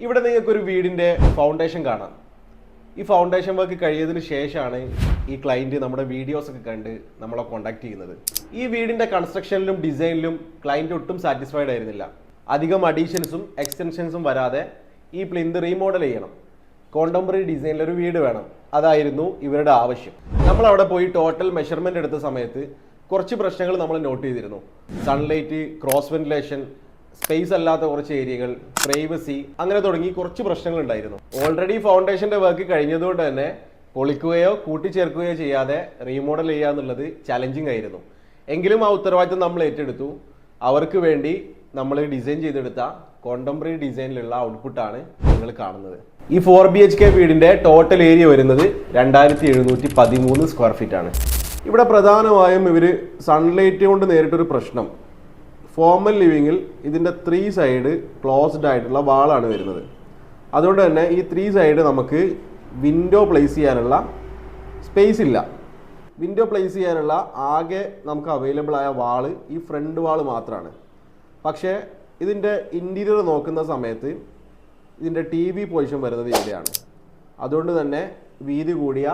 ഇവിടെ നിങ്ങൾക്കൊരു വീടിൻ്റെ ഫൗണ്ടേഷൻ കാണാം. ഈ ഫൗണ്ടേഷൻ വർക്ക് കഴിയതിന് ശേഷമാണ് ഈ ക്ലയൻറ്റ് നമ്മുടെ വീഡിയോസൊക്കെ കണ്ട് നമ്മളെ കോൺടാക്ട് ചെയ്യുന്നത്. ഈ വീടിൻ്റെ കൺസ്ട്രക്ഷനിലും ഡിസൈനിലും ക്ലയൻറ്റ് ഒട്ടും സാറ്റിസ്ഫൈഡ് ആയിരുന്നില്ല. അധികം അഡീഷൻസും എക്സ്റ്റൻഷൻസും വരാതെ ഈ പ്ലിന്ത് റീമോഡൽ ചെയ്യണം, കോണ്ടംപററി ഡിസൈനിലൊരു വീട് വേണം. അതായിരുന്നു ഇവരുടെ ആവശ്യം. നമ്മൾ അവിടെ പോയി ടോട്ടൽ മെഷർമെൻ്റ് എടുത്ത സമയത്ത് കുറച്ച് പ്രശ്നങ്ങൾ നമ്മൾ നോട്ട് ചെയ്തിരുന്നു. സൺലൈറ്റ്, ക്രോസ് വെന്റിലേഷൻ, സ്പേസ് അല്ലാത്ത കുറച്ച് ഏരിയകൾ, പ്രൈവസി, അങ്ങനെ തുടങ്ങി കുറച്ച് പ്രശ്നങ്ങൾ ഉണ്ടായിരുന്നു. ഓൾറെഡി ഫൗണ്ടേഷന്റെ വർക്ക് കഴിഞ്ഞതുകൊണ്ട് തന്നെ പൊളിക്കുകയോ കൂട്ടിച്ചേർക്കുകയോ ചെയ്യാതെ റീമോഡൽ ചെയ്യുക എന്നുള്ളത് ചലഞ്ചിങ് ആയിരുന്നു. എങ്കിലും ആ ഉത്തരവാദിത്തം നമ്മൾ ഏറ്റെടുത്തു. അവർക്ക് വേണ്ടി നമ്മൾ ഡിസൈൻ ചെയ്തെടുത്ത കോണ്ടംപററി ഡിസൈനിലുള്ള ഔട്ട്പുട്ടാണ് നിങ്ങൾ കാണുന്നത്. ഈ 4 BHK വീടിന്റെ ടോട്ടൽ ഏരിയ വരുന്നത് 2713 സ്ക്വയർ ഫീറ്റ് ആണ്. ഇവിടെ പ്രധാനമായും ഇവർ സൺലൈറ്റ് കൊണ്ട് നേരിട്ടൊരു പ്രശ്നം, ഫോർമൽ ലിവിങ്ങിൽ ഇതിൻ്റെ 3 സൈഡ് ക്ലോസ്ഡ് ആയിട്ടുള്ള വാളാണ് വരുന്നത്. അതുകൊണ്ട് തന്നെ ഈ 3 സൈഡ് നമുക്ക് വിൻഡോ പ്ലേസ് ചെയ്യാനുള്ള സ്പേസ് ഇല്ല. വിൻഡോ പ്ലേസ് ചെയ്യാനുള്ള ആകെ നമുക്ക് അവൈലബിൾ ആയ വാള് ഈ ഫ്രണ്ട് വാള് മാത്രമാണ്. പക്ഷേ ഇതിൻ്റെ ഇൻറ്റീരിയർ നോക്കുന്ന സമയത്ത് ഇതിൻ്റെ TV പൊസിഷൻ വരുന്നത് ഇവിടെയാണ്. അതുകൊണ്ട് തന്നെ വീതി കൂടിയ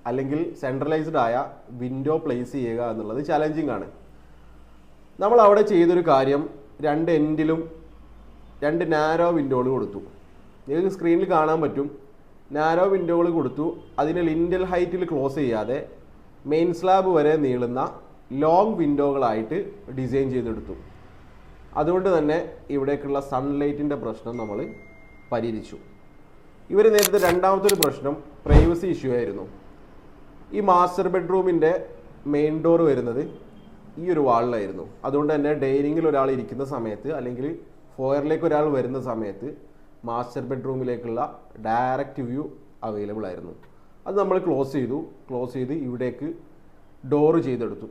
അല്ലെങ്കിൽ സെൻട്രലൈസ്ഡ് ആയ വിൻഡോ പ്ലേസ് ചെയ്യുക എന്നുള്ളത് ചലഞ്ചിങ് ആണ്. നമ്മൾ അവിടെ ചെയ്തൊരു കാര്യം, 2 എൻഡിലും 2 നാരോ വിൻഡോകൾ കൊടുത്തു. നിങ്ങൾക്ക് സ്ക്രീനിൽ കാണാൻ പറ്റും. നാരോ വിൻഡോകൾ കൊടുത്തു. അതിനെ ലിൻഡൽ ഹൈറ്റിൽ ക്ലോസ് ചെയ്യാതെ മെയിൻ സ്ലാബ് വരെ നീളുന്ന ലോങ് വിൻഡോകളായിട്ട് ഡിസൈൻ ചെയ്തെടുത്തു. അതുകൊണ്ട് തന്നെ ഇവിടേക്കുള്ള സൺലൈറ്റിൻ്റെ പ്രശ്നം നമ്മൾ പരിഹരിച്ചു. ഇവർ നേരത്തെ രണ്ടാമത്തെ ഒരു പ്രശ്നം പ്രൈവസി ഇഷ്യൂ ആയിരുന്നു. ഈ മാസ്റ്റർ ബെഡ്റൂമിൻ്റെ മെയിൻ ഡോർ വരുന്നത് ഈ ഒരു വാളിലായിരുന്നു. അതുകൊണ്ട് തന്നെ ഡൈനിങ്ങിൽ ഒരാൾ ഇരിക്കുന്ന സമയത്ത് അല്ലെങ്കിൽ ഫോയറിലേക്ക് ഒരാൾ വരുന്ന സമയത്ത് മാസ്റ്റർ ബെഡ്റൂമിലേക്കുള്ള ഡയറക്റ്റ് വ്യൂ അവൈലബിൾ ആയിരുന്നു. അത് നമ്മൾ ക്ലോസ് ചെയ്ത് ഇവിടേക്ക് ഡോറ് ചെയ്തെടുത്തു.